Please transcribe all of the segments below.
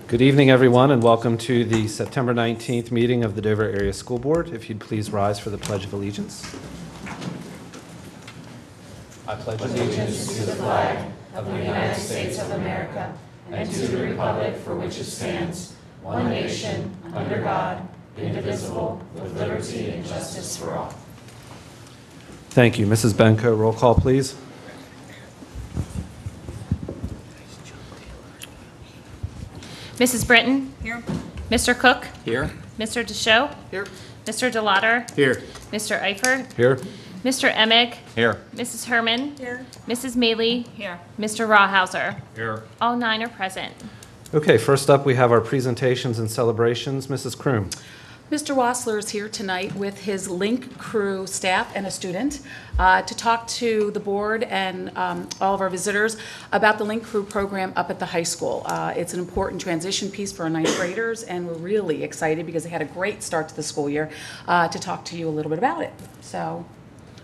Good evening, everyone, and welcome to the September 19th meeting of the Dover Area School Board. If you'd please rise for the Pledge of Allegiance. I pledge allegiance to the flag of the United States of America and to the republic for which it stands, one nation, under God, indivisible, with liberty and justice for all. Thank you. Mrs. Benko, roll call, please. Mrs. Britton? Here. Mr. Cook? Here. Mr. Deschaux? Here. Mr. DeLauder? Here. Mr. Eifert? Here. Mr. Emig? Here. Mrs. Herman? Here. Mrs. Maley? Here. Mr. Rawhauser? Here. All 9 are present. Okay, first up, we have our presentations and celebrations. Mrs. Kroom. Mr. Wassler is here tonight with his Link Crew staff and a student to talk to the board and all of our visitors about the Link Crew program up at the high school. It's an important transition piece for our ninth graders, and we're really excited because they had a great start to the school year to talk to you a little bit about it. So,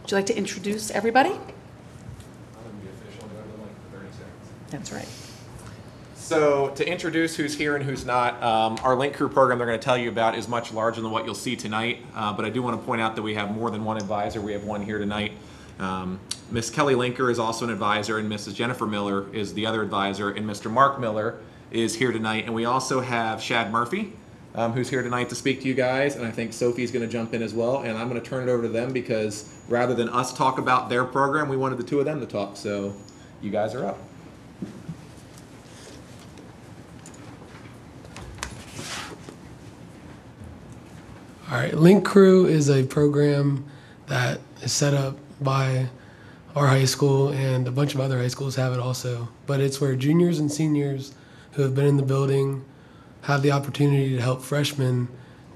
would you like to introduce everybody? I'm going to be official, but I'd like 30 seconds. That's right. So to introduce who's here and who's not, our Link Crew program they're going to tell you about is much larger than what you'll see tonight. But I do want to point out that we have more than one advisor. We have one here tonight. Miss Kelly Linker is also an advisor, and Mrs. Jennifer Miller is the other advisor, and Mr. Mark Miller is here tonight. And we also have Shad Murphy, who's here tonight to speak to you guys. And I think Sophie's going to jump in as well. And I'm going to turn it over to them because rather than us talk about their program, we wanted the two of them to talk. So you guys are up. All right, Link Crew is a program that is set up by our high school, and a bunch of other high schools have it also. But it's where juniors and seniors who have been in the building have the opportunity to help freshmen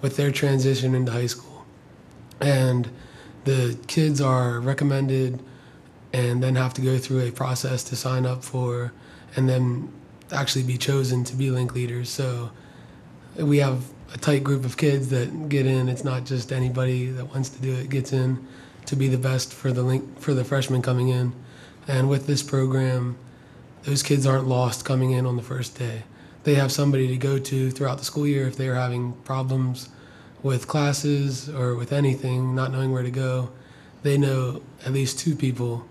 with their transition into high school. And the kids are recommended and then have to go through a process to sign up for and then actually be chosen to be Link leaders. So we have a tight group of kids that get in. It's not just anybody that wants to do it gets in to be the best for the freshmen coming in. And with this program, those kids aren't lost coming in on the first day. They have somebody to go to throughout the school year if they're having problems with classes or with anything, not knowing where to go. They know at least 2 people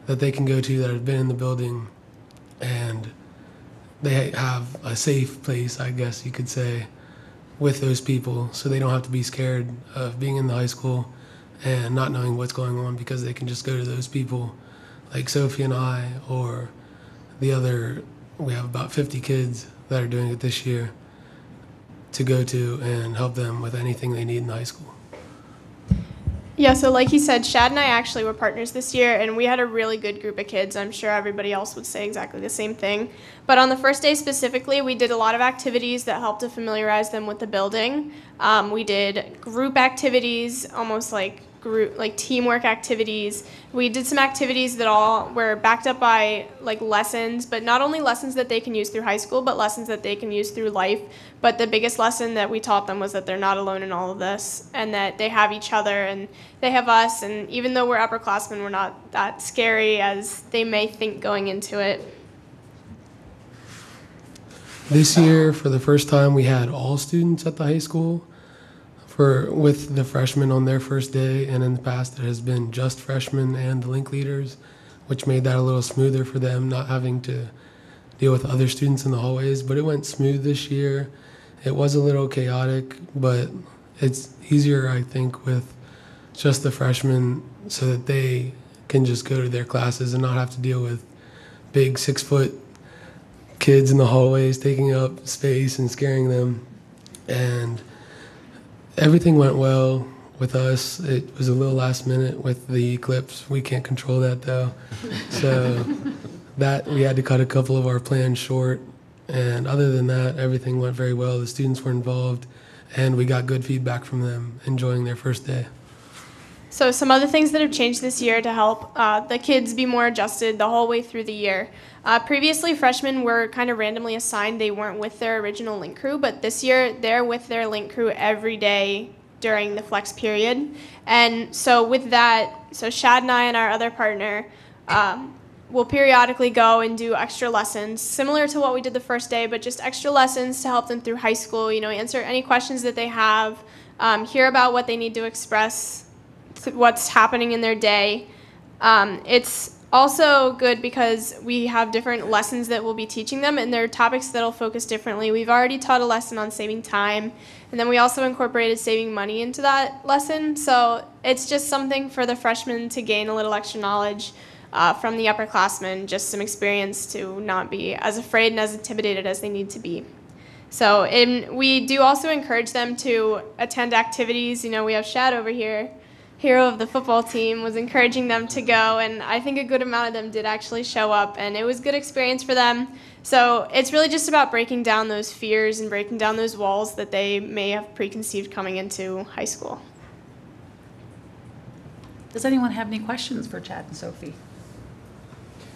that they can go to that have been in the building, and they have a safe place, I guess you could say, with those people, so they don't have to be scared of being in the high school and not knowing what's going on, because they can just go to those people like Sophie and I, or the other. We have about 50 kids that are doing it this year to go to and help them with anything they need in the high school. Yeah, so like he said, Shad and I actually were partners this year, and we had a really good group of kids. I'm sure everybody else would say exactly the same thing. But on the first day specifically, we did a lot of activities that helped to familiarize them with the building. We did group activities, almost like teamwork activities. We did some activities that all were backed up by like lessons, but not only lessons that they can use through high school, but lessons that they can use through life. But the biggest lesson that we taught them was that they're not alone in all of this, and that they have each other and they have us, and even though we're upperclassmen, we're not that scary as they may think going into it. This year, for the first time, we had all students at the high school with the freshmen on their first day, and in the past it has been just freshmen and the Link leaders, which made that a little smoother for them, not having to deal with other students in the hallways. But it went smooth this year. It was a little chaotic, but it's easier, I think, with just the freshmen, so that they can just go to their classes and not have to deal with big 6-foot kids in the hallways taking up space and scaring them. And everything went well with us. It was a little last minute with the eclipse. We can't control that though. So that we had to cut a couple of our plans short. And other than that, everything went very well. The students were involved, and we got good feedback from them enjoying their first day. So some other things that have changed this year to help the kids be more adjusted the whole way through the year. Previously, freshmen were kind of randomly assigned. They weren't with their original Link Crew, but this year they're with their Link Crew every day during the flex period. And so with that, so Shad and I and our other partner, will periodically go and do extra lessons, similar to what we did the first day, but just extra lessons to help them through high school, answer any questions that they have, hear about what they need to express, what's happening in their day. It's also good because we have different lessons that we'll be teaching them, and they're topics that'll focus differently. We've already taught a lesson on saving time, and then we also incorporated saving money into that lesson. So it's just something for the freshmen to gain a little extra knowledge from the upperclassmen, just some experience to not be as afraid and as intimidated as they need to be. So we do also encourage them to attend activities. We have Shad over here, hero of the football team, was encouraging them to go, and I think a good amount of them did actually show up, and it was a good experience for them. So it's really just about breaking down those fears and breaking down those walls that they may have preconceived coming into high school. Does anyone have any questions for Chad and Sophie?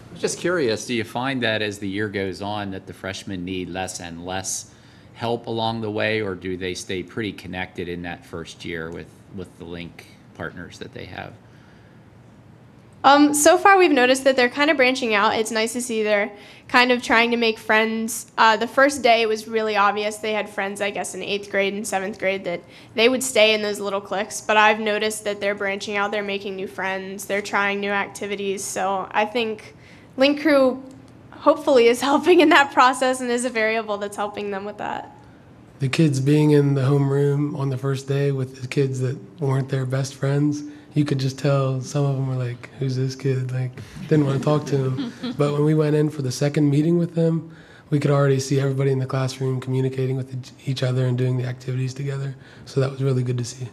I was just curious, do you find that as the year goes on that the freshmen need less and less help along the way, or do they stay pretty connected in that first year with the Link partners that they have? So far we've noticed that they're kind of branching out. It's nice to see they're kind of trying to make friends. The first day it was really obvious they had friends, I guess, in 8th grade and 7th grade that they would stay in those little cliques, but I've noticed that they're branching out, they're making new friends, they're trying new activities. So I think Link Crew hopefully is helping in that process and is a variable that's helping them with that. The kids being in the homeroom on the first day with the kids that weren't their best friends, you could just tell some of them were like, who's this kid? Like, didn't want to talk to him. But when we went in for the second meeting with them, we could already see everybody in the classroom communicating with each other and doing the activities together. So that was really good to see.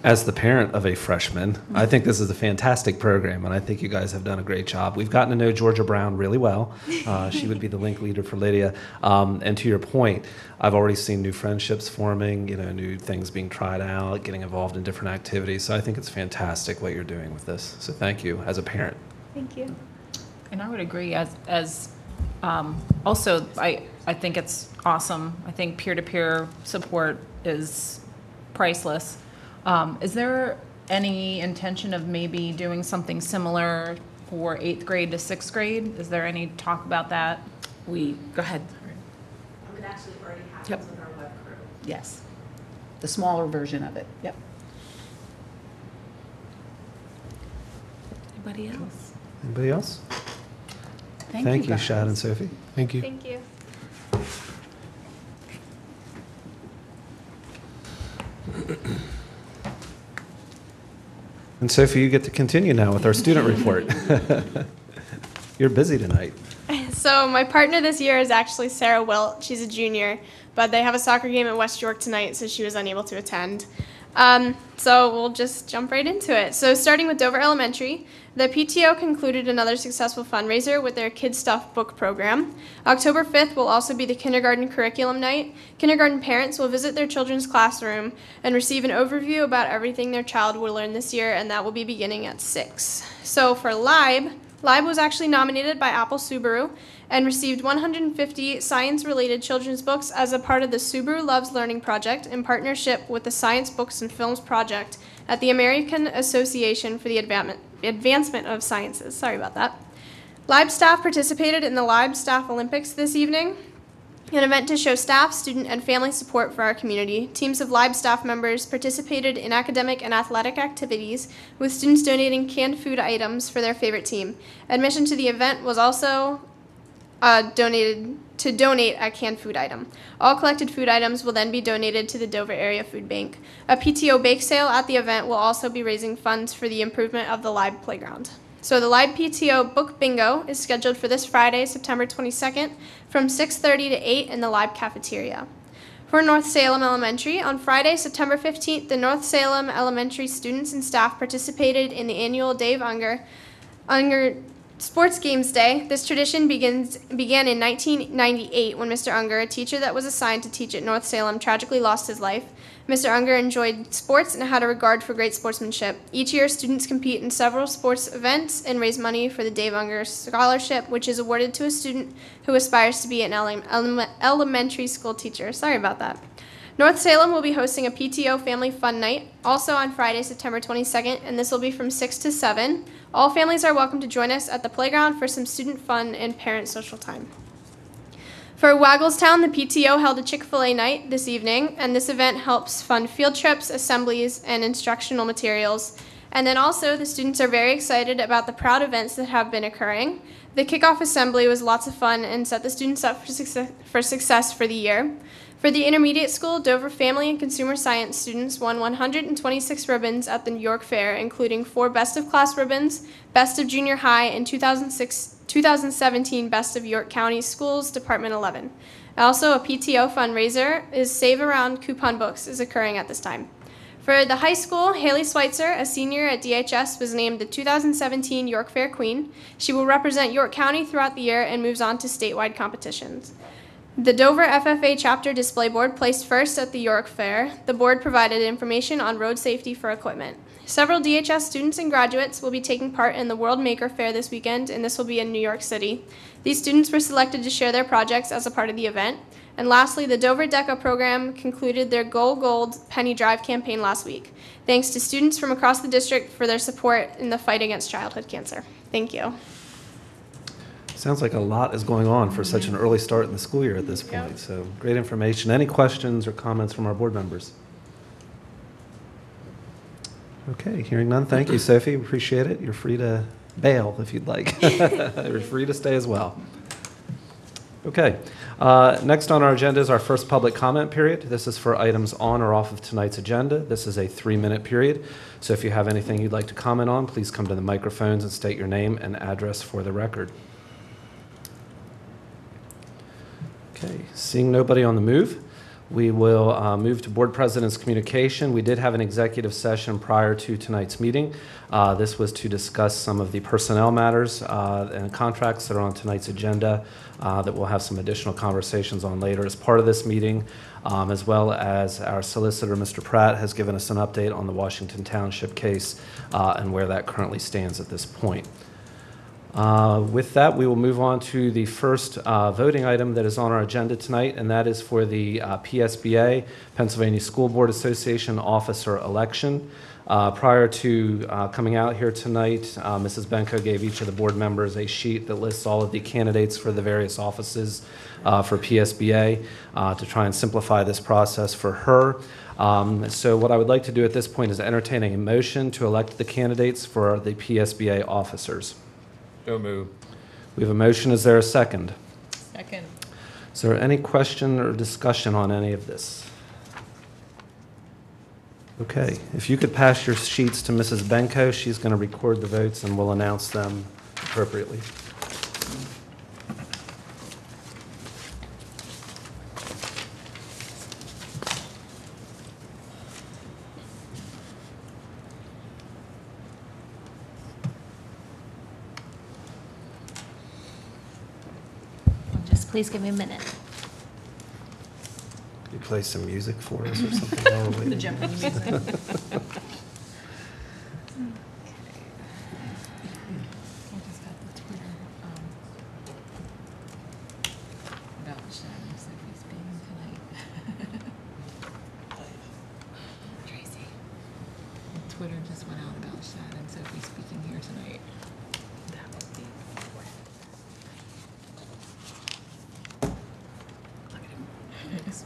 As the parent of a freshman, I think this is a fantastic program, and I think you guys have done a great job. We've gotten to know Georgia Brown really well. She would be the link leader for Lydia. And to your point, I've already seen new friendships forming, new things being tried out, getting involved in different activities. So I think it's fantastic what you're doing with this. So thank you as a parent. Thank you. And I would agree also, I think it's awesome. I think peer-to-peer support is priceless. Is there any intention of maybe doing something similar for 8th grade to 6th grade? Is there any talk about that? Go ahead. It actually already happens Yep. with our web crew. Yes. The smaller version of it. Yep. Anybody else? Anybody else? Thank you, guys. Shad and Sophie. Thank you. Thank you. And Sophie, you get to continue now with our student report. You're busy tonight. So my partner this year is actually Sarah Wilt. She's a junior, but they have a soccer game at West York tonight, so she was unable to attend. So we'll just jump right into it. So starting with Dover Elementary, the PTO concluded another successful fundraiser with their Kid Stuff book program. October 5th will also be the kindergarten curriculum night. Kindergarten parents will visit their children's classroom and receive an overview about everything their child will learn this year, and that will be beginning at 6. So for LIBE was actually nominated by Apple Subaru and received 150 science-related children's books as a part of the Subaru Loves Learning project in partnership with the Science Books and Films Project at the American Association for the Advancement of Sciences. Sorry about that. LIBE staff participated in the LIBE Staff Olympics this evening, an event to show staff, student, and family support for our community. Teams of LIBE staff members participated in academic and athletic activities, with students donating canned food items for their favorite team. Admission to the event was also donate a canned food item. All collected food items will then be donated to the Dover Area Food Bank. A PTO bake sale at the event will also be raising funds for the improvement of the LIBE playground. So the LIBE PTO Book Bingo is scheduled for this Friday, September 22nd, from 6:30 to 8 in the LIBE cafeteria. For North Salem Elementary, on Friday, September 15th, the North Salem Elementary students and staff participated in the annual Dave Unger Sports Games Day. This tradition began in 1998 when Mr. Unger, a teacher that was assigned to teach at North Salem, tragically lost his life. Mr. Unger enjoyed sports and had a regard for great sportsmanship. Each year, students compete in several sports events and raise money for the Dave Unger Scholarship, which is awarded to a student who aspires to be an elementary school teacher. Sorry about that. North Salem will be hosting a PTO Family Fun Night, also on Friday, September 22nd, and this will be from 6 to 7. All families are welcome to join us at the playground for some student fun and parent social time. For Wagglestown, the PTO held a Chick-fil-A night this evening, and this event helps fund field trips, assemblies, and instructional materials. And then also, the students are very excited about the proud events that have been occurring. The kickoff assembly was lots of fun and set the students up for success for the year. For the intermediate school, Dover Family and Consumer Science students won 126 ribbons at the York Fair, including 4 Best of Class ribbons, Best of Junior High, and 2017 Best of York County Schools Department 11. Also, a PTO fundraiser is Save Around Coupon Books is occurring at this time. For the high school, Haley Schweitzer, a senior at DHS, was named the 2017 York Fair Queen. She will represent York County throughout the year and moves on to statewide competitions. The Dover FFA chapter display board placed first at the York Fair. The board provided information on road safety for equipment. Several DHS students and graduates will be taking part in the World Maker Fair this weekend, and this will be in New York City. These students were selected to share their projects as a part of the event. And lastly, the Dover DECA program concluded their Go Gold Penny Drive campaign last week. Thanks to students from across the district for their support in the fight against childhood cancer. Thank you. Sounds like a lot is going on for such an early start in the school year at this point. Yep. So great information. Any questions or comments from our board members? Okay, hearing none. Thank you, Sophie. Appreciate it. You're free to bail if you'd like. You're free to stay as well. Okay. Next on our agenda is our first public comment period. This is for items on or off of tonight's agenda. This is a 3-minute period. So if you have anything you'd like to comment on, please come to the microphones and state your name and address for the record. Okay, seeing nobody on the move, we will move to Board President's communication. We did have an executive session prior to tonight's meeting. This was to discuss some of the personnel matters and contracts that are on tonight's agenda that we'll have some additional conversations on later as part of this meeting, as well as our solicitor, Mr. Pratt, has given us an update on the Washington Township case and where that currently stands at this point. With that, we will move on to the first voting item that is on our agenda tonight, and that is for the PSBA, Pennsylvania School Board Association officer election. Prior to coming out here tonight, Mrs. Benko gave each of the board members a sheet that lists all of the candidates for the various offices for PSBA to try and simplify this process for her. So what I would like to do at this point is entertain a motion to elect the candidates for the PSBA officers. So moved. We have a motion. Is there a second? Second. Is there any question or discussion on any of this? Okay, if you could pass your sheets to Mrs. Benko, she's going to record the votes and we'll announce them appropriately. Just please give me a minute. Could you play some music for us or something while we're waiting? The Jeopardy music. Twitter just went out about Shad and Sophie speaking here tonight. That would be look at him. This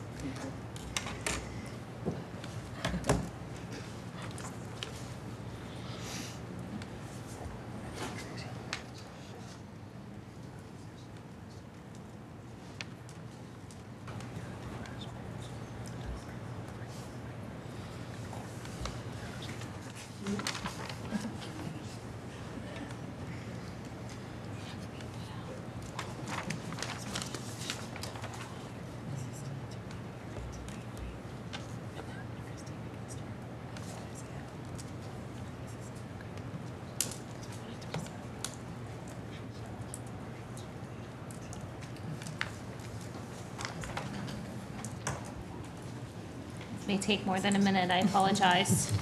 may take more than a minute. I apologize.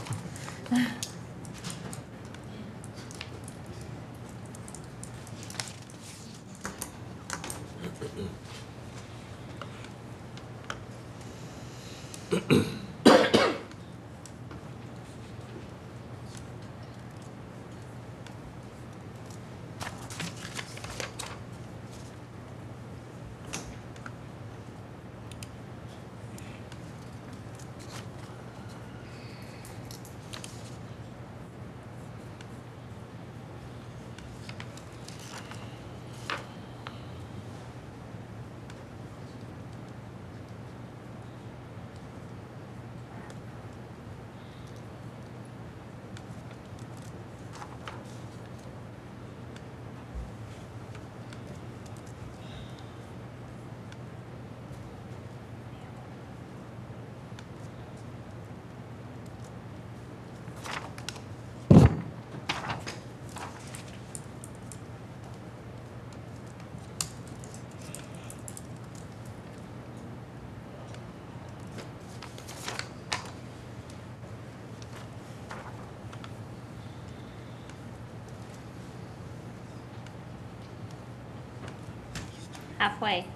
Halfway.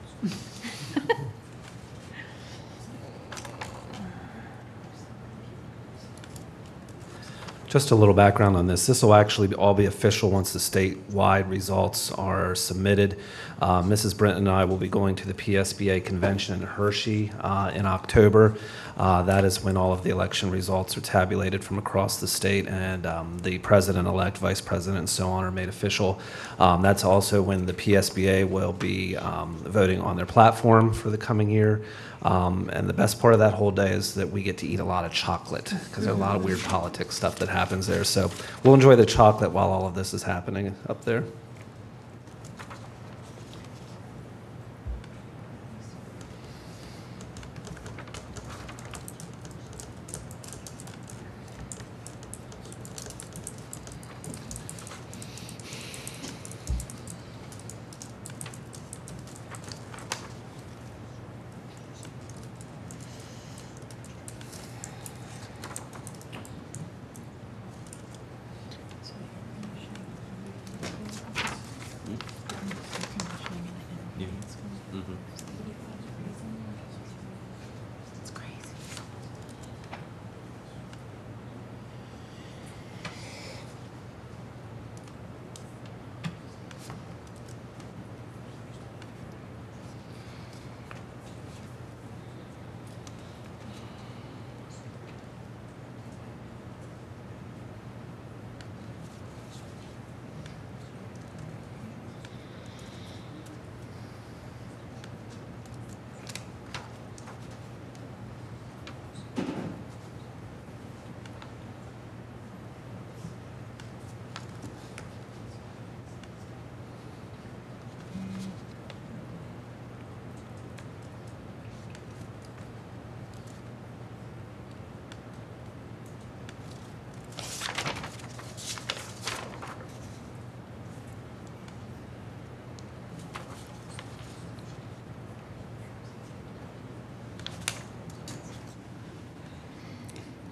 Just a little background on this. This will actually all be official once the statewide results are submitted. Mrs. Brent and I will be going to the PSBA convention in Hershey in October. That is when all of the election results are tabulated from across the state, and the president-elect, vice president, and so on are made official. That's also when the PSBA will be voting on their platform for the coming year. And the best part of that whole day is that we get to eat a lot of chocolate, because there's a lot of weird politics stuff that happens there. So we'll enjoy the chocolate while all of this is happening up there.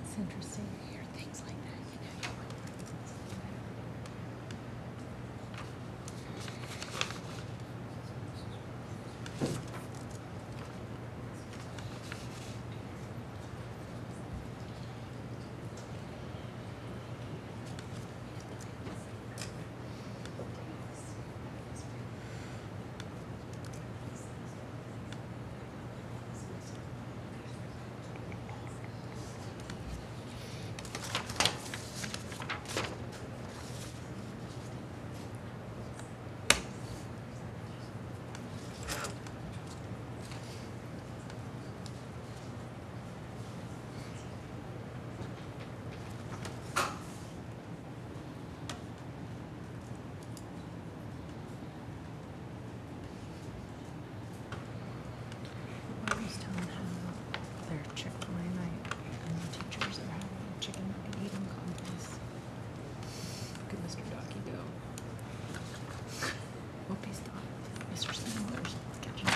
It's interesting to hear things like that, you know. I was telling how their Chick-fil-A night and the teachers are having a chicken nugget eating contest. Look at Mr. Ducky go. Hope he's not. Mr. Sandler's catching up.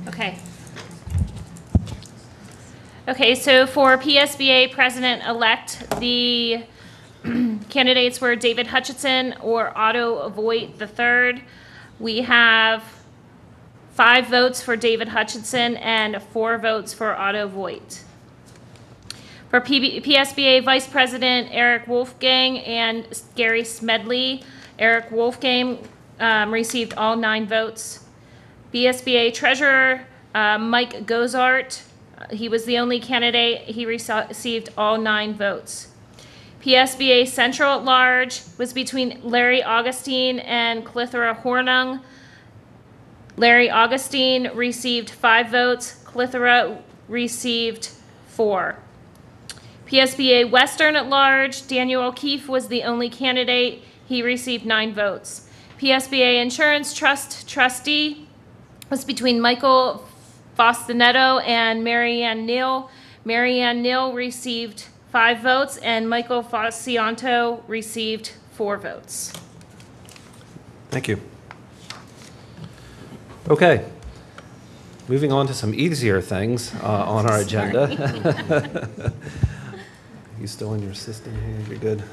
Okay. Okay, so for PSBA President-elect, the candidates were David Hutchinson or Otto Voigt III. We have 5 votes for David Hutchinson and 4 votes for Otto Voigt. For PSBA Vice President Eric Wolfgang and Gary Smedley, Eric Wolfgang received all 9 votes. BSBA Treasurer Mike Gozart, he was the only candidate. He received all 9 votes. PSBA Central at Large was between Larry Augustine and Clithera Hornung. Larry Augustine received 5 votes. Clithera received 4. PSBA Western at Large, Daniel O'Keefe was the only candidate. He received 9 votes. PSBA Insurance Trust trustee was between Michael Fostinetto and Marianne Neal. Marianne Neal received 5 votes, and Michael Fascianto received 4 votes. Thank you. Okay. Moving on to some easier things on our agenda. You still in your system here? You're good?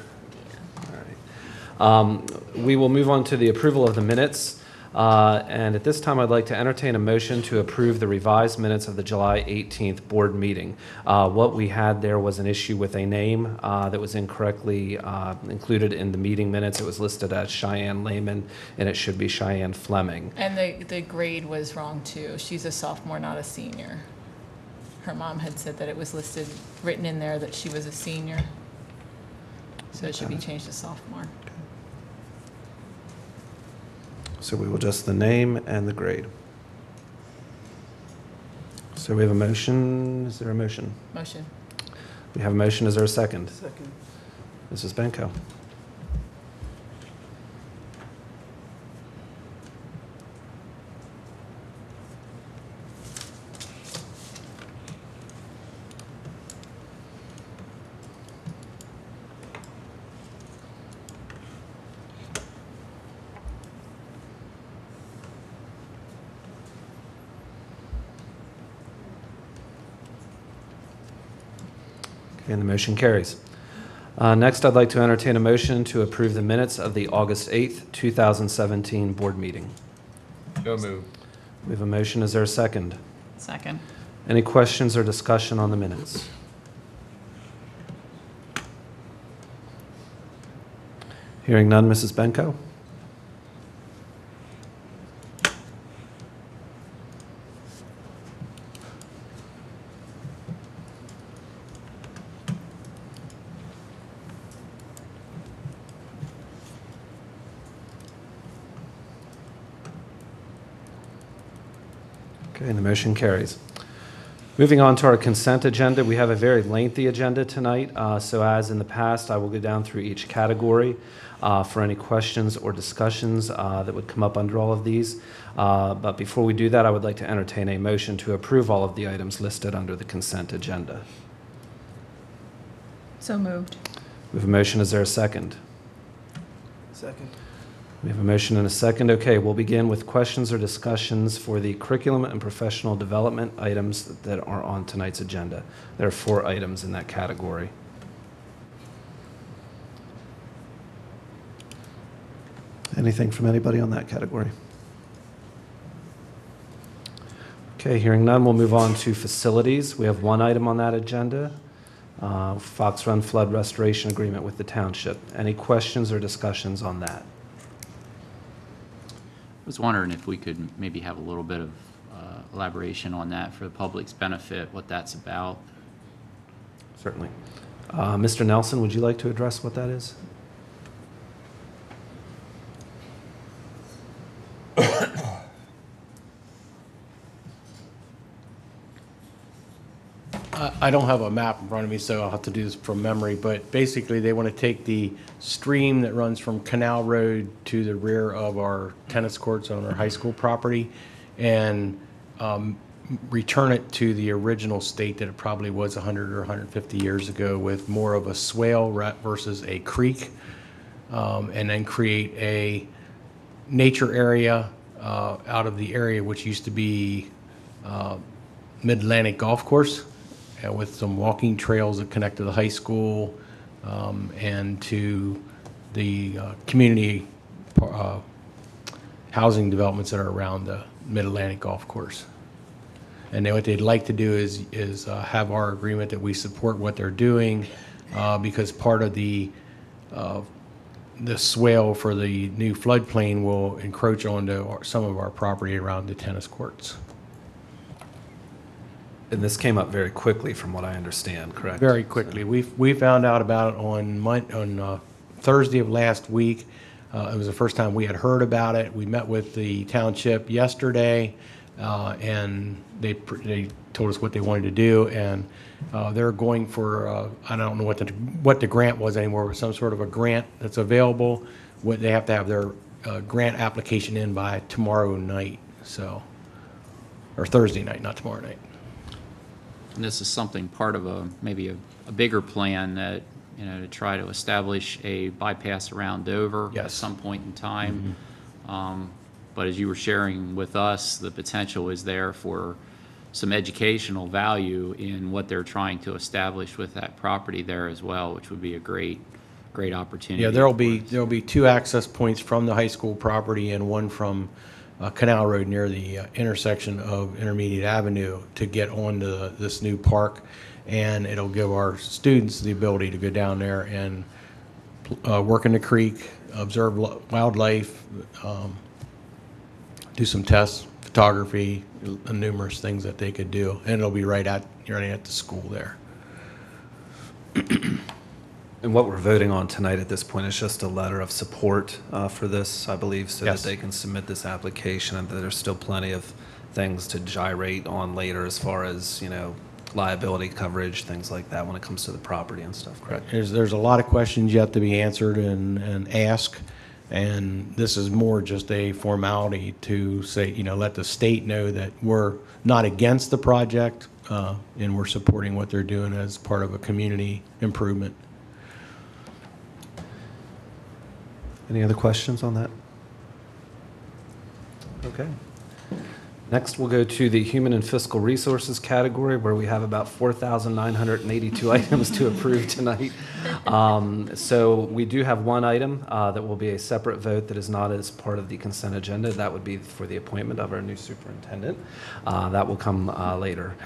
All right. We will move on to the approval of the minutes. And at this time, I'd like to entertain a motion to approve the revised minutes of the July 18th board meeting. What we had there was an issue with a name that was incorrectly included in the meeting minutes. It was listed as Cheyenne Lehman, and it should be Cheyenne Fleming. And the grade was wrong too. She's a sophomore, not a senior. Her mom had said that it was written in there that she was a senior. So it should be changed to sophomore. So we will adjust the name and the grade. So we have a motion. Is there a motion? Motion. We have a motion. Is there a second? Second. Mrs. Benko. And the motion carries. Next, I'd like to entertain a motion to approve the minutes of the August 8th, 2017 board meeting. So moved. We have a motion. Is there a second? Second. Any questions or discussion on the minutes? Hearing none, Mrs. Benko? Okay, and the motion carries. Moving on to our consent agenda, we have a very lengthy agenda tonight. So as in the past, I will go down through each category for any questions or discussions that would come up under all of these. But before we do that, I would like to entertain a motion to approve all of the items listed under the consent agenda. So moved. We have a motion. Is there a second? Second. We have a motion and a second. Okay, we'll begin with questions or discussions for the curriculum and professional development items that are on tonight's agenda. There are 4 items in that category. Anything from anybody on that category? Okay, hearing none, we'll move on to facilities. We have 1 item on that agenda, Fox Run Flood Restoration Agreement with the Township. Any questions or discussions on that? I was wondering if we could maybe have a little bit of elaboration on that for the public's benefit, what that's about. Certainly. Mr. Nelson, would you like to address what that is? I don't have a map in front of me, so I'll have to do this from memory, but basically they want to take the stream that runs from Canal Road to the rear of our tennis courts on our high school property and return it to the original state that it probably was 100 or 150 years ago with more of a swale versus a creek, and then create a nature area out of the area which used to be Mid-Atlantic Golf Course, with some walking trails that connect to the high school and to the community housing developments that are around the Mid-Atlantic Golf Course. And then what they'd like to do is have our agreement that we support what they're doing, because part of the swale for the new floodplain will encroach onto some of our property around the tennis courts. And this came up very quickly from what I understand, correct? Very quickly. We found out about it on Thursday of last week. It was the first time we had heard about it. We met with the township yesterday, and they told us what they wanted to do, and they're going for, I don't know what the grant was anymore, but some sort of a grant that's available. They have to have their grant application in by tomorrow night, or Thursday night, not tomorrow night. And this is something part of maybe a bigger plan that, to try to establish a bypass around Dover at some point in time. But as you were sharing with us, the potential is there for some educational value in what they're trying to establish with that property there as well, which would be a great opportunity. Yeah, there'll be 2 access points from the high school property and one from Canal Road near the intersection of Intermediate Avenue to get onto this new park, and it'll give our students the ability to go down there and work in the creek, observe wildlife, do some tests, photography, numerous things that they could do, and it'll be right at the school there. And what we're voting on tonight at this point is just a letter of support for this, I believe, so that they can submit this application, and that there's still plenty of things to gyrate on later as far as, liability coverage, things like that when it comes to the property and stuff, correct? There's a lot of questions yet to be answered and asked, and this is more just a formality to say, let the state know that we're not against the project, and we're supporting what they're doing as part of a community improvement. Any other questions on that? Okay. Next, we'll go to the Human and Fiscal Resources category, where we have about 4,982 items to approve tonight. So we do have one item that will be a separate vote that is not as part of the consent agenda. That would be for the appointment of our new superintendent. That will come later.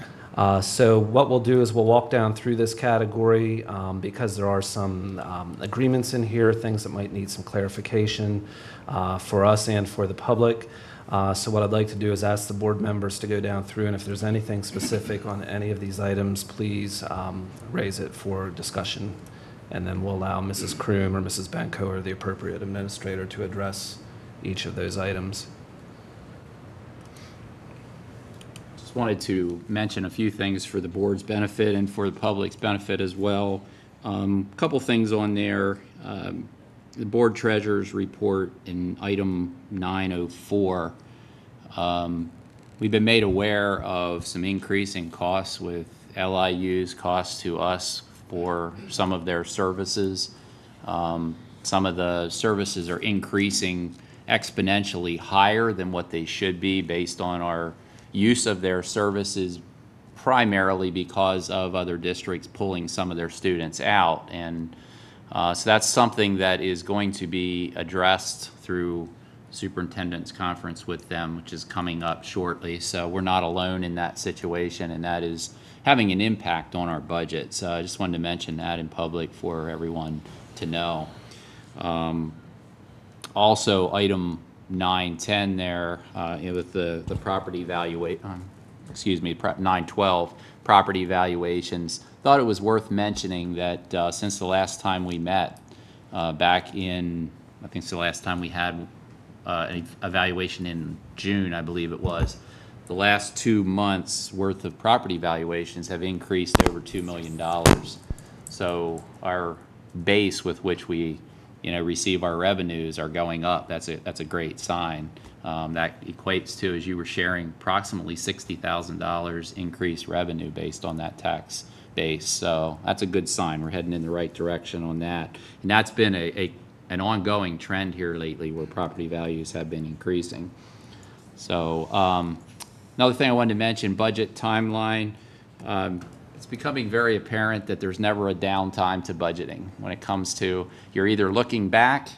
So what we'll do is we'll walk down through this category because there are some agreements in here, things that might need some clarification for us and for the public. So what I'd like to do is ask the board members to go down through, and if there's anything specific on any of these items, please raise it for discussion, and then we'll allow Mrs. Kroom or Mrs. Benko or the appropriate administrator to address each of those items. Wanted to mention a few things for the board's benefit and for the public's benefit as well. A couple things on there. The board treasurer's report in item 904. We've been made aware of some increase in costs with LIU's costs to us for some of their services. Some of the services are increasing exponentially higher than what they should be based on our use of their services, primarily because of other districts pulling some of their students out. And so that's something that is going to be addressed through superintendent's conference with them, which is coming up shortly. So we're not alone in that situation, and that is having an impact on our budget. So I just wanted to mention that in public for everyone to know. Also, item 910 there, with the property valuation, 912 property valuations. Thought it was worth mentioning that since the last time we met, back in, I think it's the last time we had an evaluation in June, I believe it was, the last 2 months worth of property valuations have increased over $2 million. So our base with which we receive our revenues are going up. That's a great sign. That equates to, as you were sharing, approximately $60,000 increased revenue based on that tax base. So that's a good sign. We're heading in the right direction on that. And that's been an ongoing trend here lately where property values have been increasing. So another thing I wanted to mention, budget timeline. It's becoming very apparent that there's never a downtime to budgeting when it comes to, you're either looking back,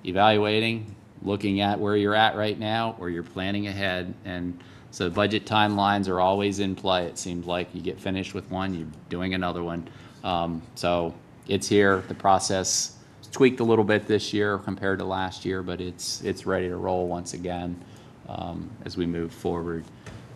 evaluating, looking at where you're at right now, or you're planning ahead. And so budget timelines are always in play. It seems like you get finished with one, you're doing another one. So it's here. The process tweaked a little bit this year compared to last year, but it's ready to roll once again as we move forward.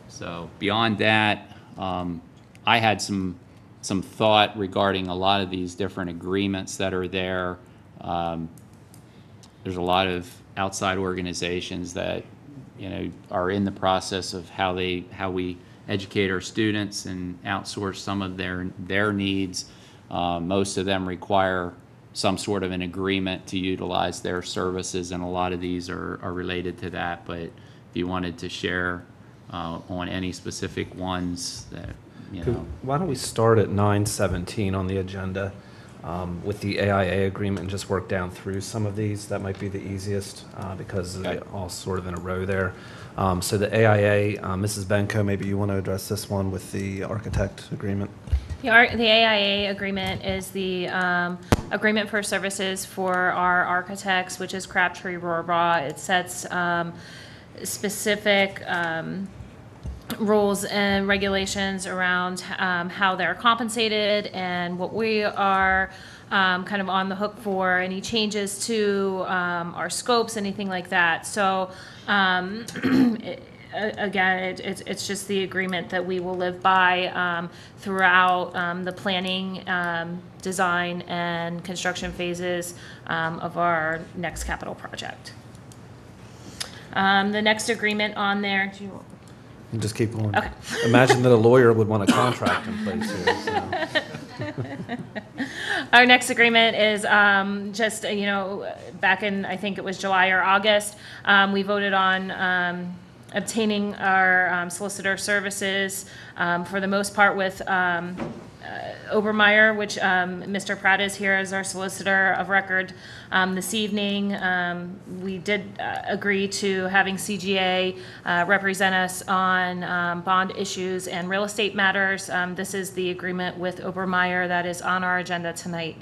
So beyond that, I had some thought regarding a lot of these different agreements that are there. There's a lot of outside organizations that, you know, are in the process of how we educate our students and outsource some of their needs. Most of them require some sort of an agreement to utilize their services, and a lot of these are related to that. But if you wanted to share on any specific ones that, you know. Why don't we start at 9:17 on the agenda with the AIA agreement and just work down through some of these? That might be the easiest because they're all sort of in a row there. So the AIA, Mrs. Benko, maybe you want to address this one with the architect agreement? The AIA agreement is the agreement for services for our architects, which is Crabtree Rohrabaugh. It sets specific rules and regulations around how they're compensated and what we are kind of on the hook for, any changes to our scopes, anything like that. So again, it's just the agreement that we will live by throughout the planning, design, and construction phases of our next capital project. The next agreement on there, do you? And just keep going. Okay. Imagine that a lawyer would want a contract in place here. So. Our next agreement is just, you know, back in, I think it was July or August, we voted on obtaining our solicitor services for the most part with Obermeyer, which Mr. Pratt is here as our solicitor of record this evening. We did agree to having CGA represent us on bond issues and real estate matters. This is the agreement with Obermeyer that is on our agenda tonight.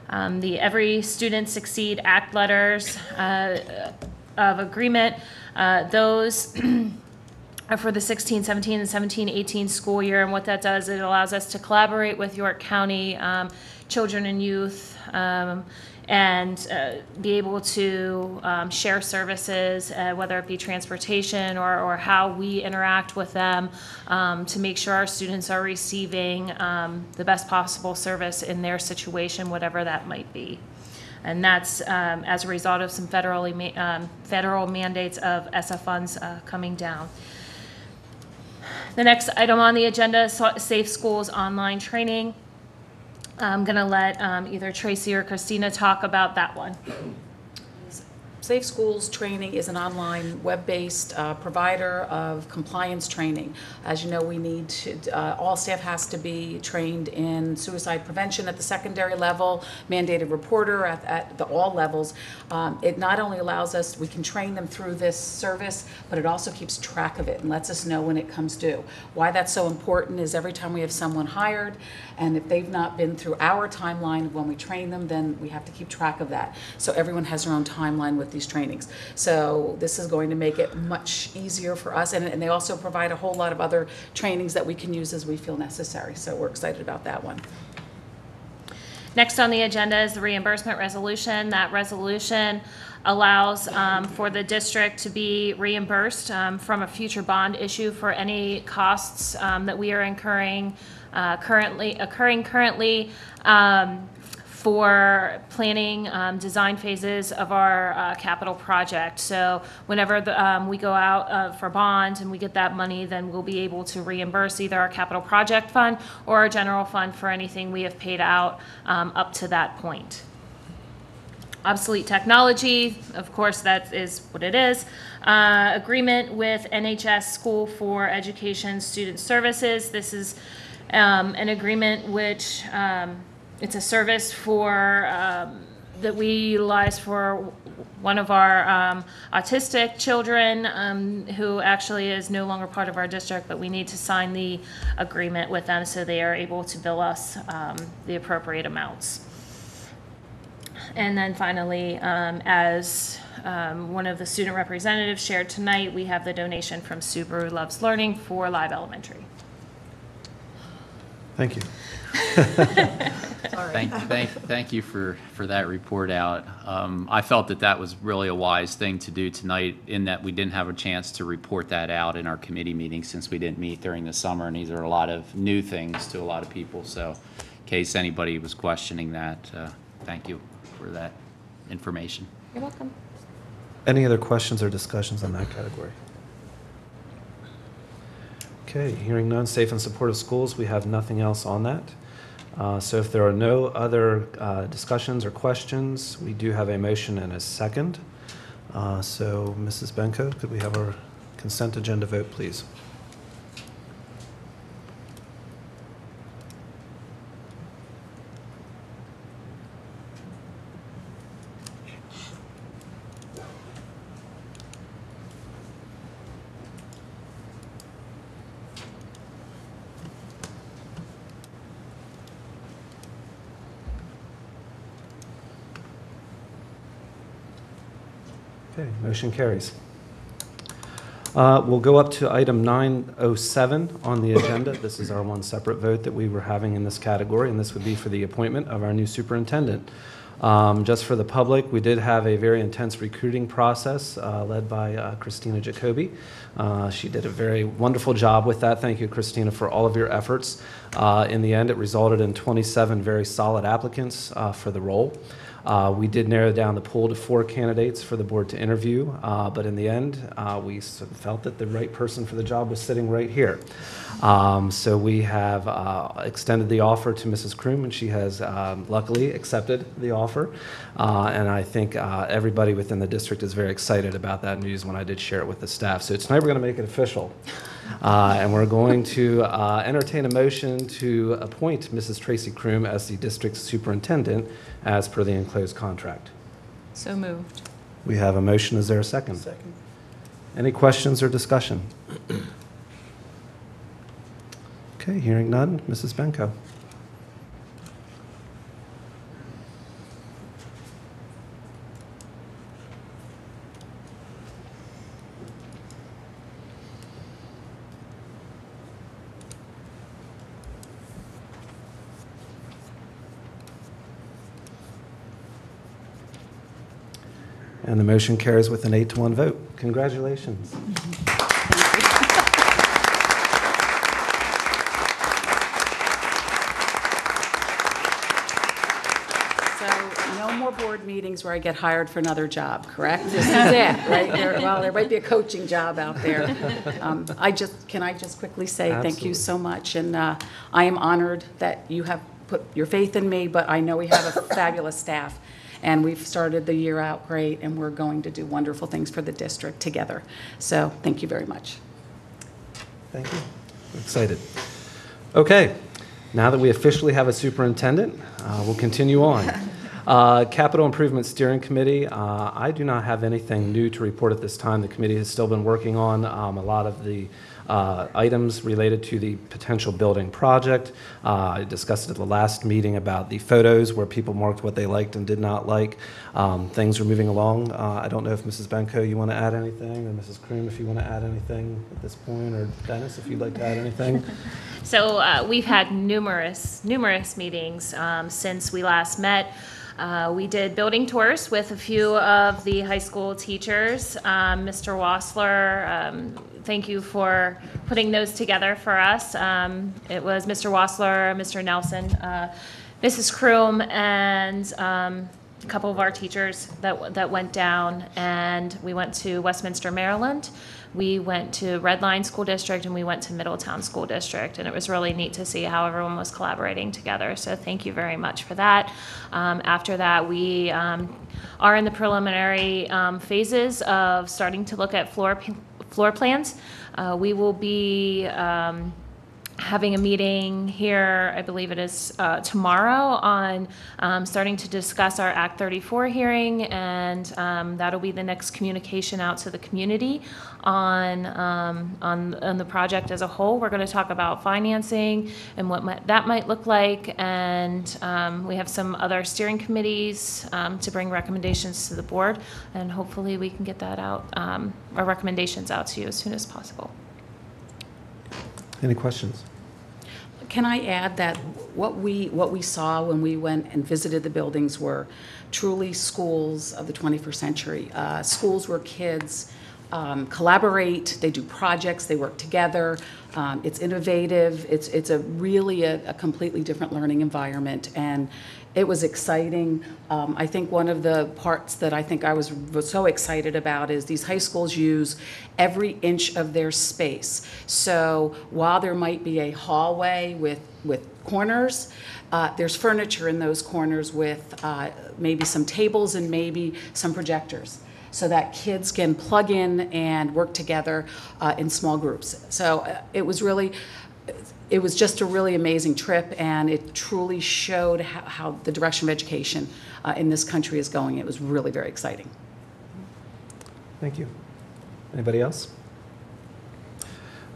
The Every Student Succeed Act letters of agreement, those for the 16-17 and 17-18 school year. And what that does, it allows us to collaborate with York County children and youth and be able to share services, whether it be transportation or how we interact with them to make sure our students are receiving the best possible service in their situation, whatever that might be. And that's as a result of some federal mandates of ESSA funds coming down. The next item on the agenda is Safe Schools online training. I'm going to let either Tracy or Christina talk about that one. Safe Schools Training is an online, web-based provider of compliance training. As you know, we need to, all staff has to be trained in suicide prevention at the secondary level, mandated reporter at all levels. It not only allows us, we can train them through this service, but it also keeps track of it and lets us know when it comes due. Why that's so important is every time we have someone hired, and if they've not been through our timeline when we train them, then we have to keep track of that. So everyone has their own timeline with these trainings. So this is going to make it much easier for us, and they also provide a whole lot of other trainings that we can use as we feel necessary. So we're excited about that one. Next on the agenda is the reimbursement resolution. That resolution allows for the district to be reimbursed from a future bond issue for any costs that we are incurring currently for planning design phases of our capital project. So whenever we go out for bonds and we get that money, then we'll be able to reimburse either our capital project fund or our general fund for anything we have paid out up to that point. Obsolete technology, of course, that is what it is. Agreement with NHS School for Education Student Services. This is an agreement which it's a service for that we utilize for one of our autistic children who actually is no longer part of our district, but we need to sign the agreement with them so they are able to bill us the appropriate amounts. And then finally, as one of the student representatives shared tonight, we have the donation from Subaru Loves Learning for Live Elementary. Thank you. Thank you for that report out. I felt that was really a wise thing to do tonight, in that we didn't have a chance to report that out in our committee meeting since we didn't meet during the summer, and these are a lot of new things to a lot of people. So in case anybody was questioning that, thank you for that information. You're welcome. Any other questions or discussions on that category? Okay, hearing none, safe and supportive schools, we have nothing else on that. So if there are no other discussions or questions, we do have a motion and a second. So Mrs. Benko, could we have our consent agenda vote, please? Okay, motion carries. We'll go up to item 907 on the agenda. This is our one separate vote that we were having in this category, and this would be for the appointment of our new superintendent. Just for the public, we did have a very intense recruiting process led by Christina Jacoby. She did a very wonderful job with that. Thank you, Christina, for all of your efforts. In the end, it resulted in 27 very solid applicants for the role. We did narrow down the pool to 4 candidates for the board to interview, but in the end, we sort of felt that the right person for the job was sitting right here. So we have extended the offer to Mrs. Kroom, and she has luckily accepted the offer. And I think everybody within the district is very excited about that news when I did share it with the staff. So tonight we're going to make it official. And we're going to entertain a motion to appoint Mrs. Tracy Kroom as the district superintendent as per the enclosed contract. So moved. We have a motion. Is there a second? Second. Any questions or discussion? Okay, hearing none. Mrs. Benko. And the motion carries with an 8-1 vote. Congratulations. So no more board meetings where I get hired for another job, correct? This is it, right? There might be a coaching job out there. Can I just quickly say thank you so much, and I am honored that you have put your faith in me, but I know we have a fabulous staff. And we've started the year out great, and we're going to do wonderful things for the district together. So thank you very much. Thank you. I'm excited. Okay, now that we officially have a superintendent, we'll continue on. Capital Improvement Steering Committee, I do not have anything new to report at this time. The committee has still been working on a lot of the items related to the potential building project. I discussed at the last meeting about the photos where people marked what they liked and did not like. Things are moving along. I don't know if Mrs. Benko, you want to add anything, or Mrs. Kroom, if you want to add anything at this point, or Dennis, if you'd like to add anything. So we've had numerous meetings since we last met. We did building tours with a few of the high school teachers. Mr. Wassler, thank you for putting those together for us. It was Mr. Wassler, Mr. Nelson, Mrs. Kroom, and a couple of our teachers that went down, and we went to Westminster, Maryland. We went to Red Line School District, and we went to Middletown School District, and it was really neat to see how everyone was collaborating together. So thank you very much for that. After that, we are in the preliminary phases of starting to look at floor plans. We will be having a meeting here, I believe it is tomorrow, on starting to discuss our Act 34 hearing, and that'll be the next communication out to the community on the project as a whole. We're going to talk about financing and what that might look like, and we have some other steering committees to bring recommendations to the board, and hopefully we can get that out, our recommendations out to you as soon as possible. Any questions? Can I add that what we saw when we went and visited the buildings were truly schools of the 21st century, schools where kids collaborate, they do projects, they work together. It's innovative. It's a really a completely different learning environment, and it was exciting. I think one of the parts that I think I was so excited about is these high schools use every inch of their space. So while there might be a hallway with corners, there's furniture in those corners with maybe some tables and maybe some projectors, so that kids can plug in and work together in small groups. So it was just a really amazing trip, and it truly showed how the direction of education in this country is going. It was really very exciting. Thank you. Anybody else?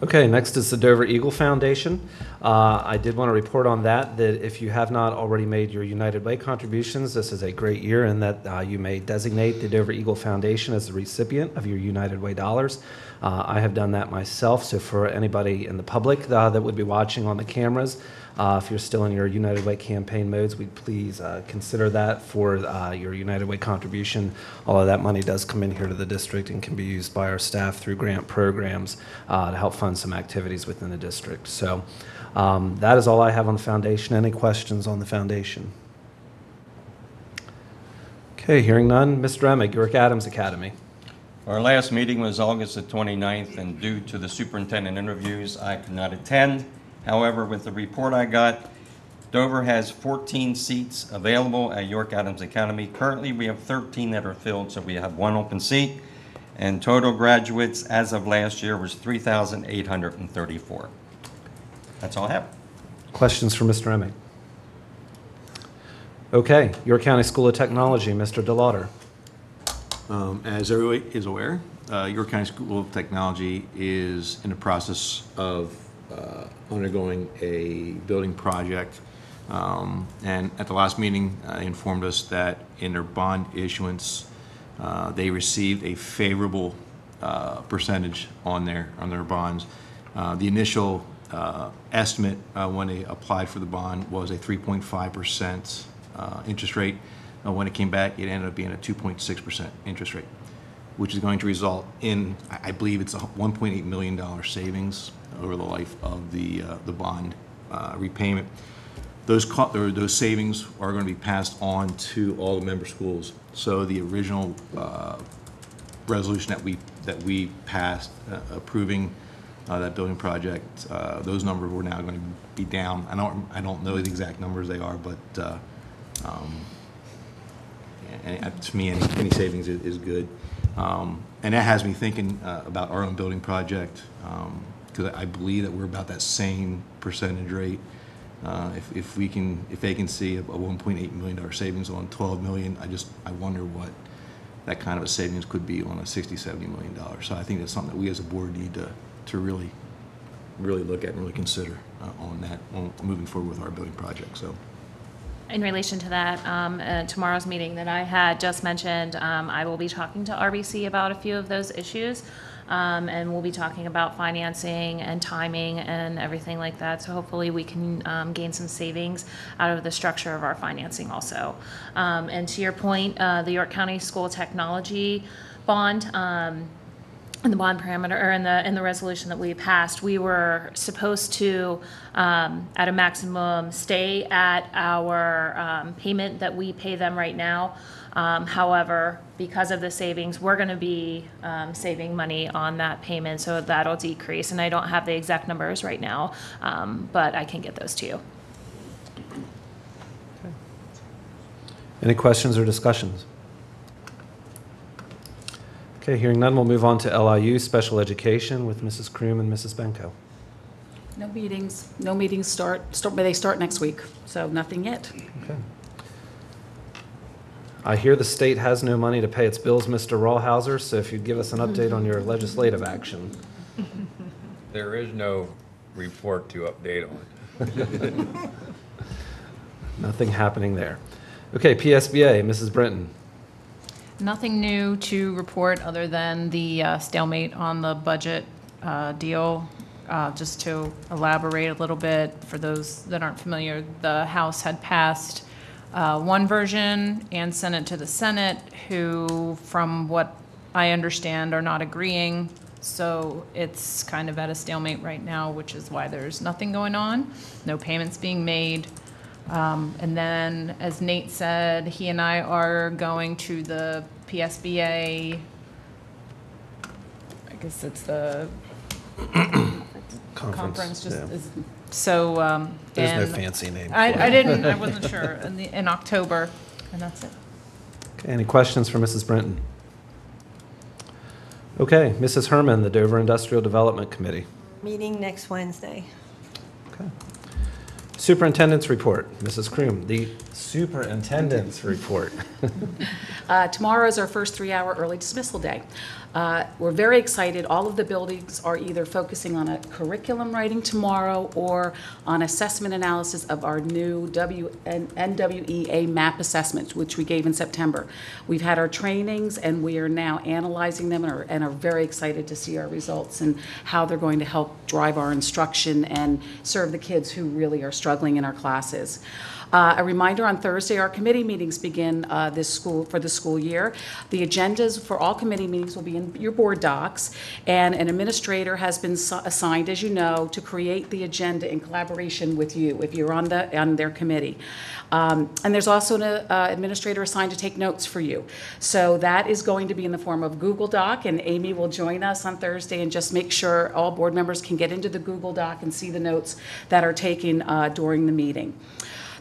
Okay, next is the Dover Eagle Foundation. I did want to report on that if you have not already made your United Way contributions, this is a great year in that you may designate the Dover Eagle Foundation as the recipient of your United Way dollars. I have done that myself, so for anybody in the public that would be watching on the cameras, if you're still in your United Way campaign modes, we'd please consider that for your United Way contribution. All of that money does come in here to the district and can be used by our staff through grant programs to help fund some activities within the district. So that is all I have on the foundation. Any questions on the foundation? Okay, hearing none. Mr. Emig, York Adams Academy. Our last meeting was August the 29th, and due to the superintendent interviews, I could not attend. However, with the report I got, Dover has 14 seats available at York Adams Academy. Currently, we have 13 that are filled, so we have 1 open seat. And total graduates as of last year was 3,834. That's all I have. Questions for Mr. Emig? Okay, York County School of Technology, Mr. DeLauder. As everybody is aware, York County School of Technology is in the process of undergoing a building project. And at the last meeting, they informed us that in their bond issuance, they received a favorable percentage on their bonds. The initial estimate when they applied for the bond was a 3.5% interest rate. When it came back, it ended up being a 2.6% interest rate, which is going to result in, I believe it's a $1.8 million savings over the life of the bond repayment. Those savings are going to be passed on to all the member schools. So the original resolution that we passed approving that building project, those numbers were now going to be down. I don't know the exact numbers they are, but and to me, any savings is good. And that has me thinking about our own building project, because I believe that we're about that same percentage rate. If they can see a $1.8 million savings on $12 million, I wonder what that kind of a savings could be on a $60-70 million. So I think that's something that we as a board need to really look at and really consider on moving forward with our building project. So. In relation to that, tomorrow's meeting that I had just mentioned, I will be talking to RBC about a few of those issues, and we'll be talking about financing and timing and everything like that. So hopefully we can gain some savings out of the structure of our financing also. And to your point, the York County School Technology bond, in the bond parameter, or in the resolution that we passed, we were supposed to, at a maximum, stay at our payment that we pay them right now. However, because of the savings, we're going to be saving money on that payment, so that'll decrease. And I don't have the exact numbers right now, but I can get those to you. Okay. Any questions or discussions? Okay, hearing none, we'll move on to LIU Special Education with Mrs. Kroom and Mrs. Benko. No meetings. No meetings they start next week, so nothing yet. Okay. I hear the state has no money to pay its bills, Mr. Rawhauser, so if you'd give us an update on your legislative action. There is no report to update on. Nothing happening there. Okay, PSBA, Mrs. Brinton. Nothing new to report other than the stalemate on the budget deal. Just to elaborate a little bit, for those that aren't familiar, the House had passed one version and sent it to the Senate, who, from what I understand, are not agreeing. So it's kind of at a stalemate right now, which is why there's nothing going on, no payments being made. And then, as Nate said, he and I are going to the PSBA, I guess it's the conference, just yeah. so. There's no and fancy name. I wasn't sure, in October, and that's it. Okay, any questions for Mrs. Brinton? Okay, Mrs. Herman, the Dover Industrial Development Committee. Meeting next Wednesday. Okay. Superintendent's report, Mrs. Kroom, the superintendent's report. Tomorrow is our first 3-hour early dismissal day. We're very excited. All of the buildings are either focusing on a curriculum writing tomorrow or on assessment analysis of our new NWEA MAP assessments, which we gave in September. We've had our trainings, and we are now analyzing them and are very excited to see our results and how they're going to help drive our instruction and serve the kids who really are struggling in our classes. A reminder, on Thursday, our committee meetings begin for the school year. The agendas for all committee meetings will be in your board docs, and an administrator has been assigned, as you know, to create the agenda in collaboration with you if you're on their committee. And there's also an administrator assigned to take notes for you. So that is going to be in the form of Google Doc, and Amy will join us on Thursday and just make sure all board members can get into the Google Doc and see the notes that are taken during the meeting.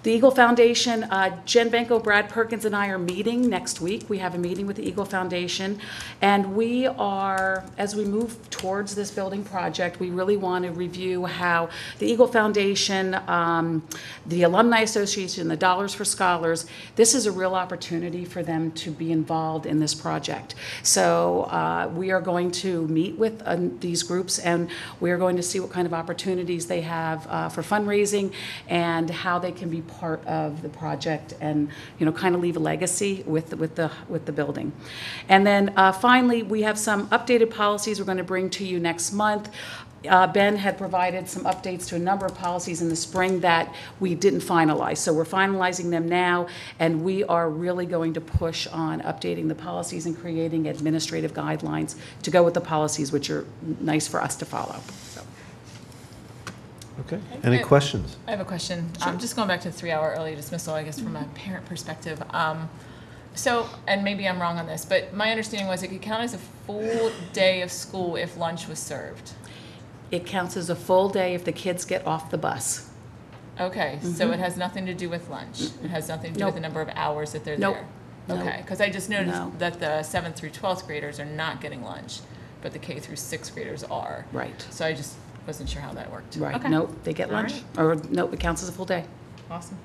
The Eagle Foundation, Jen Benko, Brad Perkins, and I are meeting next week. We have a meeting with the Eagle Foundation, and we are, as we move towards this building project, we really want to review how the Eagle Foundation, the Alumni Association, the Dollars for Scholars, this is a real opportunity for them to be involved in this project. So we are going to meet with these groups, and we are going to see what kind of opportunities they have for fundraising and how they can be part of the project and, kind of leave a legacy with the building. And then finally, we have some updated policies we're going to bring to you next month. Ben had provided some updates to a number of policies in the spring that we didn't finalize. So we're finalizing them now, and we are really going to push on updating the policies and creating administrative guidelines to go with the policies, which are nice for us to follow. So. Okay, any questions? I have a question. Just going back to the 3-hour early dismissal, I guess from a parent perspective. So, and maybe I'm wrong on this, but my understanding was it could count as a full day of school if lunch was served. It counts as a full day if the kids get off the bus. Okay, so it has nothing to do with lunch. It has nothing to do with the number of hours that they're there. Okay, because I just noticed that the 7th through 12th graders are not getting lunch, but the K through 6th graders are. Right. So I just wasn't sure how that worked. Right. Okay. Nope, they get lunch. All right. Or nope, it counts as a full day. Awesome.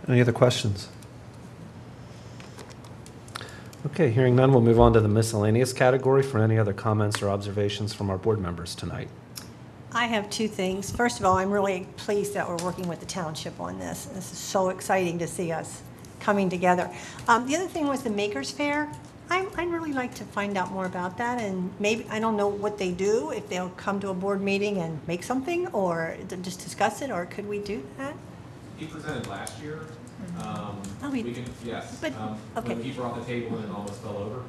Any other questions? Okay, hearing none, we'll move on to the miscellaneous category for any other comments or observations from our board members tonight. I have 2 things. First of all, I'm really pleased that we're working with the township on this. This is so exciting to see us coming together. The other thing was the Makers Fair. I'd really like to find out more about that, and maybe, I don't know what they do, if they'll come to a board meeting and make something, or just discuss it, or could we do that? He presented last year. We can, yes. But, okay. When he brought the table and it almost fell over.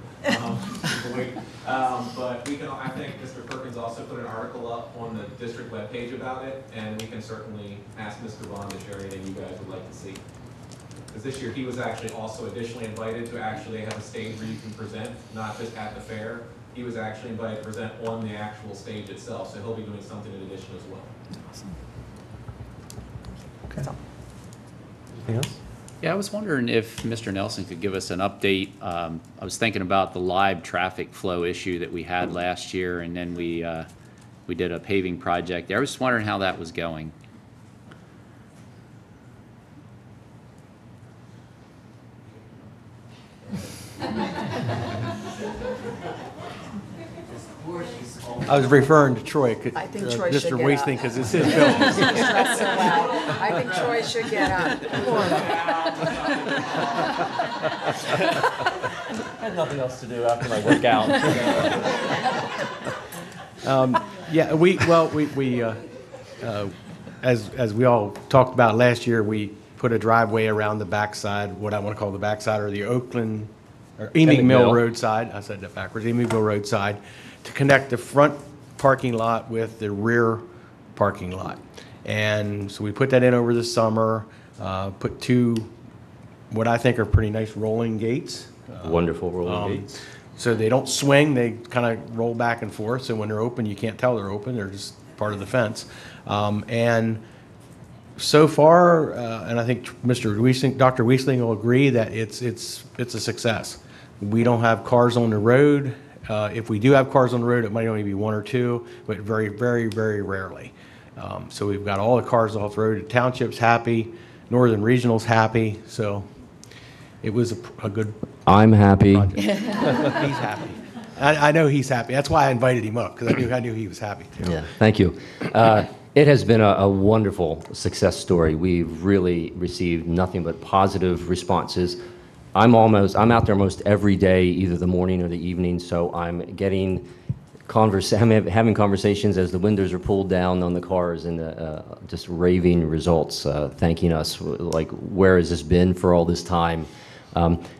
But we can, I think Mr. Perkins also put an article up on the district webpage about it, and we can certainly ask Mr. Bond to share anything you guys would like to see. Because this year he was actually also additionally invited to actually have a stage where you can present, not just at the fair. He was actually invited to present on the actual stage itself, so he'll be doing something in addition as well. Awesome. Okay. Anything else? Yeah, I was wondering if Mr. Nelson could give us an update. I was thinking about the live traffic flow issue that we had last year, and then we We did a paving project there. I was just wondering how that was going. I was referring to Troy. I think Troy should Mr. get Wasting, up. because it's his building. I think Troy should get up. I had nothing else to do after my workout. Yeah, as we all talked about last year, we put a driveway around the backside, what I want to call the backside, or the Oakland, or Emig Mill roadside, I said that backwards, Emig Mill roadside, to connect the front parking lot with the rear parking lot. And so we put that in over the summer, put two, what I think are pretty nice rolling gates. Wonderful rolling gates. So they don't swing, they kind of roll back and forth, so when they're open, you can't tell they're open, they're just part of the fence. And so far, and I think Dr. Wiesling will agree that it's a success. We don't have cars on the road. If we do have cars on the road, it might only be one or two, but very, very, very rarely. So we've got all the cars off the road. The township's happy, Northern Regional's happy, so it was a good I'm happy. project. He's happy. I know he's happy. That's why I invited him up, because I knew he was happy too. Yeah, thank you. It has been a wonderful success story. We've really received nothing but positive responses. I'm out there almost every day, either the morning or the evening, so I'm getting having conversations as the windows are pulled down on the cars and just raving results, thanking us, like, where has this been for all this time?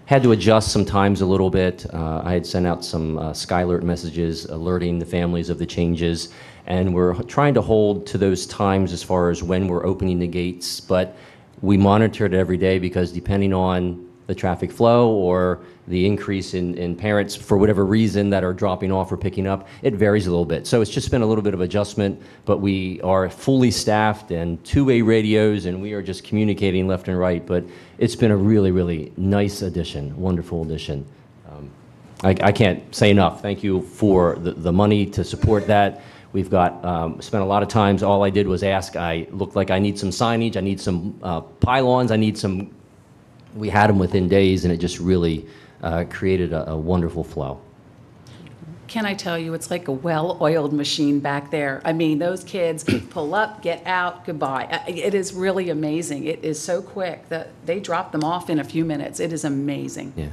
Had to adjust some times a little bit. I had sent out some Skylert messages alerting the families of the changes, and we're trying to hold to those times as far as when we're opening the gates, but we monitor it every day because depending on the traffic flow or the increase in parents, for whatever reason, that are dropping off or picking up, it varies a little bit. So it's just been a little bit of adjustment, but we are fully staffed and two-way radios, and we are just communicating left and right. But it's been a really, really nice addition, wonderful addition. I can't say enough. Thank you for the money to support that. We've got, spent a lot of times, all I did was ask, I looked like I need some signage, I need some pylons, I need some. We had them within days, and it just really created a wonderful flow. Can I tell you, it's like a well-oiled machine back there. I mean, those kids pull up, get out, goodbye. It is really amazing. It is so quick that they drop them off in a few minutes. It is amazing. Yeah.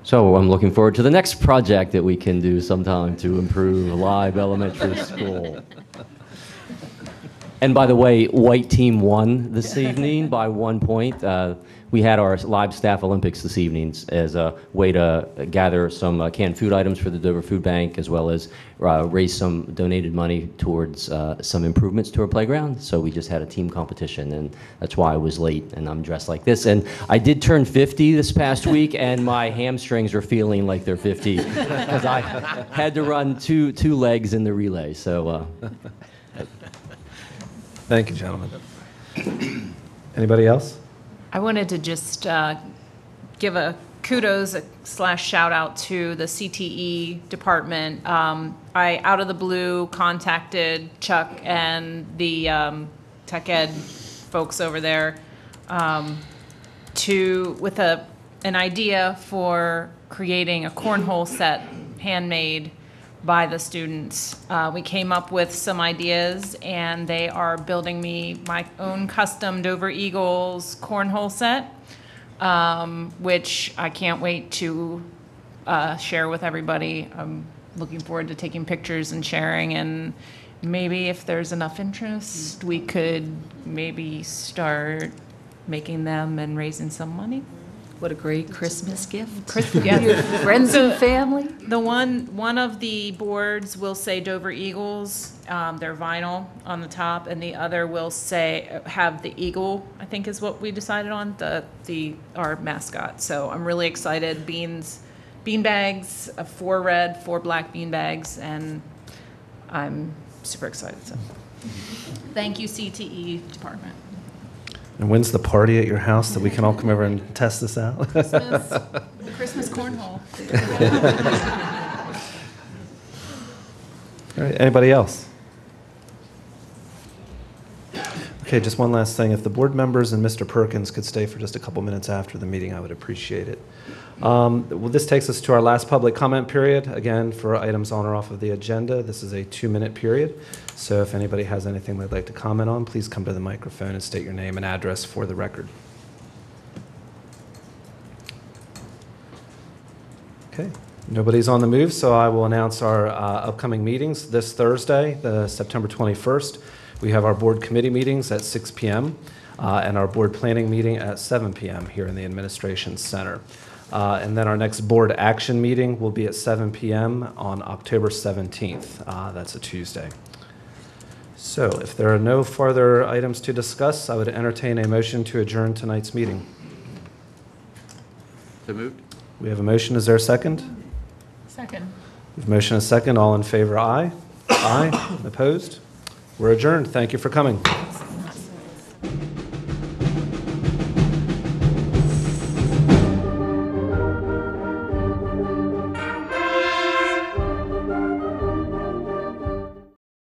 So I'm looking forward to the next project that we can do sometime to improve Live Elementary School. And by the way, White Team won this evening by 1 point. We had our live staff Olympics this evening as a way to gather some canned food items for the Dover Food Bank, as well as raise some donated money towards some improvements to our playground. So we just had a team competition, and that's why I was late, and I'm dressed like this. And I did turn 50 this past week, and my hamstrings are feeling like they're 50 because I had to run two legs in the relay. So. Thank you, gentlemen. Anybody else? I wanted to just give a kudos / shout out to the CTE department. I, out of the blue, contacted Chuck and the tech ed folks over there with an idea for creating a cornhole set, handmade by the students. We came up with some ideas, and they are building me my own custom Dover Eagles cornhole set, which I can't wait to share with everybody. I'm looking forward to taking pictures and sharing, and maybe if there's enough interest, we could maybe start making them and raising some money. What a great Christmas gift. Yeah. Your friends and family. The one of the boards will say Dover Eagles, they're vinyl on the top, and the other will have the eagle, I think is what we decided on, our mascot. So I'm really excited. Bean bags, 4 red, 4 black bean bags, and I'm super excited. So thank you, CTE department. And when's the party at your house that we can all come over and test this out? The Christmas cornhole. All right, anybody else? Okay, just one last thing. If the board members and Mr. Perkins could stay for just a couple minutes after the meeting, I would appreciate it. Well, this takes us to our last public comment period. Again, for items on or off of the agenda, this is a 2-minute period. So if anybody has anything they'd like to comment on, please come to the microphone and state your name and address for the record. Okay, nobody's on the move, so I will announce our upcoming meetings. This Thursday, the September 21st, we have our board committee meetings at 6 p.m. And our board planning meeting at 7 p.m. here in the Administration Center. And then our next board action meeting will be at 7 p.m. on October 17th. That's a Tuesday. So if there are no further items to discuss, I would entertain a motion to adjourn tonight's meeting. So moved. We have a motion. Is there a second? Second. We have a motion and a second. All in favor, aye. Aye. Opposed? We're adjourned. Thank you for coming.